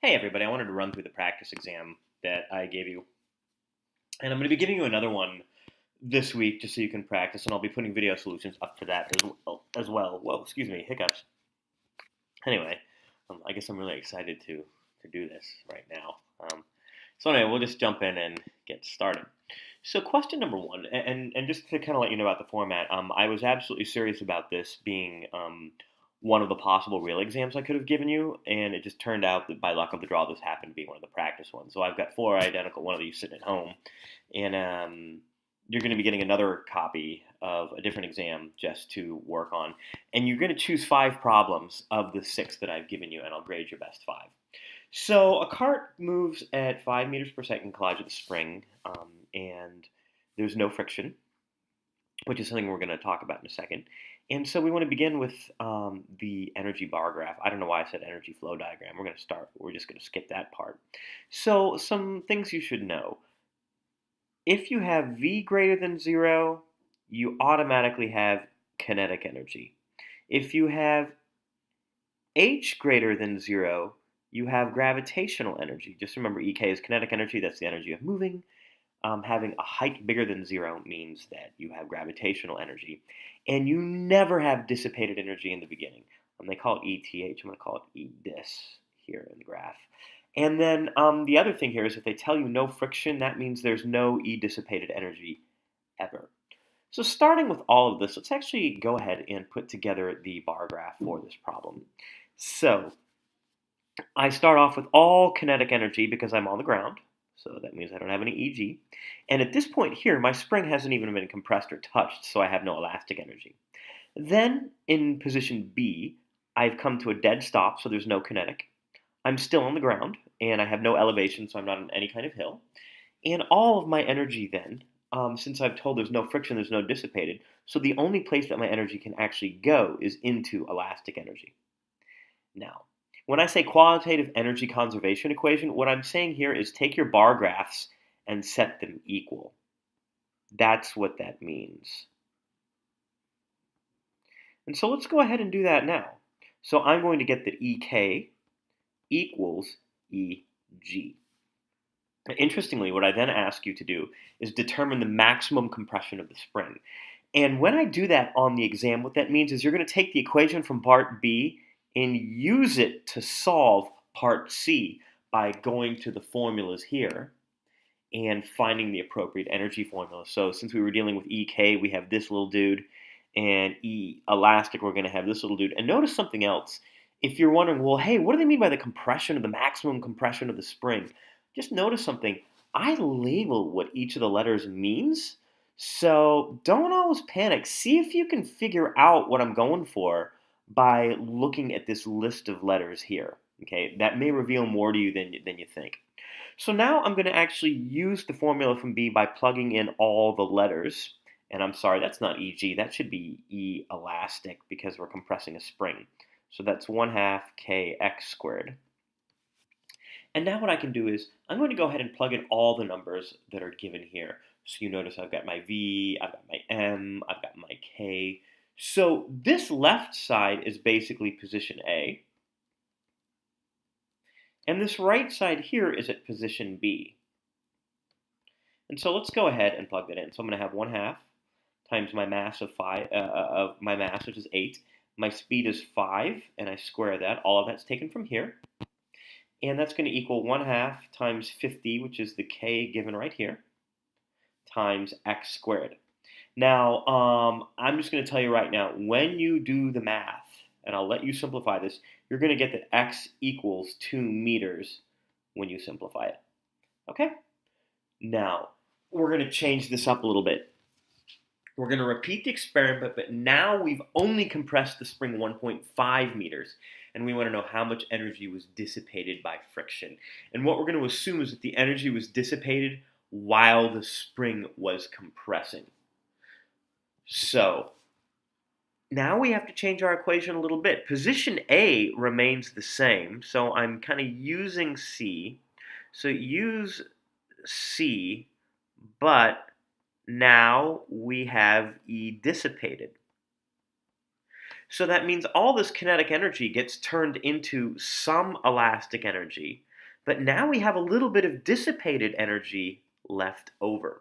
Hey everybody, I wanted to run through the practice exam that I gave you. And I'm going to be giving you another one this week just so you can practice, and I'll be putting video solutions up for that as well. Whoa, excuse me, hiccups. Anyway, I guess I'm really excited to do this right now. So anyway, we'll just jump in and get started. So question number one, and just to kind of let you know about the format, I was absolutely serious about this being one of the possible real exams I could have given you, and it just turned out that by luck of the draw, this happened to be one of the practice ones. So I've got four identical, one of these sitting at home, and you're going to be getting another copy of a different exam just to work on, and you're going to choose five problems of the six that I've given you, and I'll grade your best five. So a cart moves at 5 meters per second, collides with a spring, and there's no friction, which is something we're going to talk about in a second. And so we want to begin with the energy bar graph. I don't know why I said energy flow diagram. We're just going to skip that part. So some things you should know. If you have V greater than 0, you automatically have kinetic energy. If you have H greater than 0, you have gravitational energy. Just remember EK is kinetic energy, that's the energy of moving. Having a height bigger than 0 means that you have gravitational energy. And you never have dissipated energy in the beginning. They call it ETH. I'm going to call it EDIS here in the graph. And then the other thing here is if they tell you no friction, that means there's no E dissipated energy ever. So starting with all of this, let's actually go ahead and put together the bar graph for this problem. So I start off with all kinetic energy because I'm on the ground. So that means I don't have any EG. And at this point here, my spring hasn't even been compressed or touched, so I have no elastic energy. Then in position B, I've come to a dead stop, so there's no kinetic. I'm still on the ground, and I have no elevation, so I'm not on any kind of hill. And all of my energy then, since I've told there's no friction, there's no dissipated, so the only place that my energy can actually go is into elastic energy. Now, when I say qualitative energy conservation equation, what I'm saying here is take your bar graphs and set them equal. That's what that means. And so let's go ahead and do that now. So I'm going to get that EK equals EG. Interestingly, what I then ask you to do is determine the maximum compression of the spring. And when I do that on the exam, what that means is you're going to take the equation from part B and use it to solve part C by going to the formulas here and finding the appropriate energy formula. So since we were dealing with EK, we have this little dude, and E elastic, we're going to have this little dude. And notice something else. If you're wondering, well, hey, what do they mean by the compression of the maximum compression of the spring? Just notice something. I label what each of the letters means, so don't always panic. See if you can figure out what I'm going for by looking at this list of letters here. Okay, that may reveal more to you than you think. So now I'm going to actually use the formula from B by plugging in all the letters. And I'm sorry, that's not EG. That should be E elastic because we're compressing a spring. So that's 1/2 kx squared. And now what I can do is I'm going to go ahead and plug in all the numbers that are given here. So you notice I've got my V, I've got my M, I've got my K. So this left side is basically position A. And this right side here is at position B. And so let's go ahead and plug that in. So I'm going to have 1/2 times my mass of my mass, which is 8. My speed is 5, and I square that. All of that's taken from here. And that's going to equal 1/2 times 50, which is the K given right here, times x squared. Now, I'm just going to tell you right now, when you do the math, and I'll let you simplify this, you're going to get that x equals 2 meters when you simplify it. Okay? Now, we're going to change this up a little bit. We're going to repeat the experiment, but now we've only compressed the spring 1.5 meters, and we want to know how much energy was dissipated by friction. And what we're going to assume is that the energy was dissipated while the spring was compressing. So now we have to change our equation a little bit. Position A remains the same, so I'm kind of using C. So use C, but now we have E dissipated. So that means all this kinetic energy gets turned into some elastic energy, But now we have a little bit of dissipated energy left over.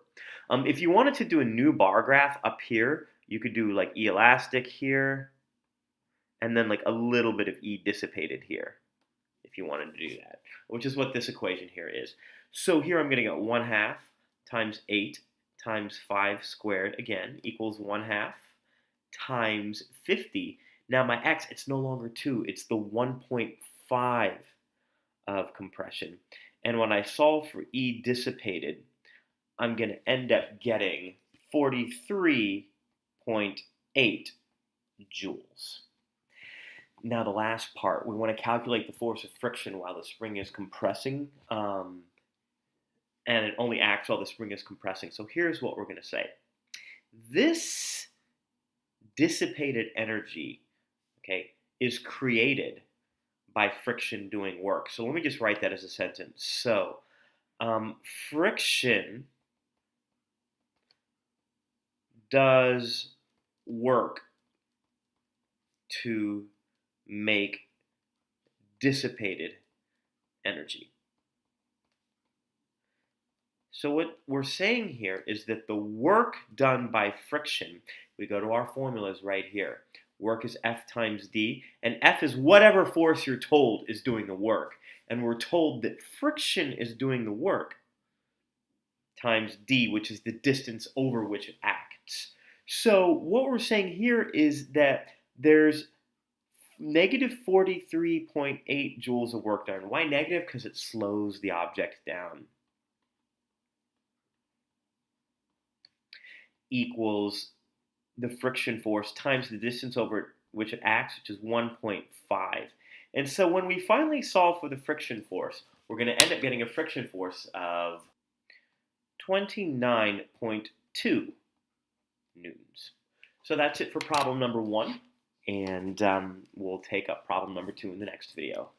If you wanted to do a new bar graph up here, you could do like E elastic here, and then like a little bit of E dissipated here, if you wanted to do that, which is what this equation here is. So here I'm going to get 1/2 times 8 times 5 squared, again, equals 1/2 times 50. Now my x, it's no longer 2, it's the 1.5 of compression. And when I solve for E dissipated, I'm going to end up getting 43.8 joules. Now the last part, we want to calculate the force of friction while the spring is compressing, and it only acts while the spring is compressing. So here's what we're going to say. This dissipated energy, okay, is created by friction doing work. So let me just write that as a sentence. So friction does work to make dissipated energy. So what we're saying here is that the work done by friction, we go to our formulas right here. Work is F times D, and F is whatever force you're told is doing the work. And we're told that friction is doing the work times D, which is the distance over which it acts. So what we're saying here is that there's negative 43.8 joules of work done. Why negative? Because it slows the object down. Equals the friction force times the distance over which it acts, which is 1.5. And so when we finally solve for the friction force, we're going to end up getting a friction force of 29.2 newtons. So that's it for problem number 1. And we'll take up problem number 2 in the next video.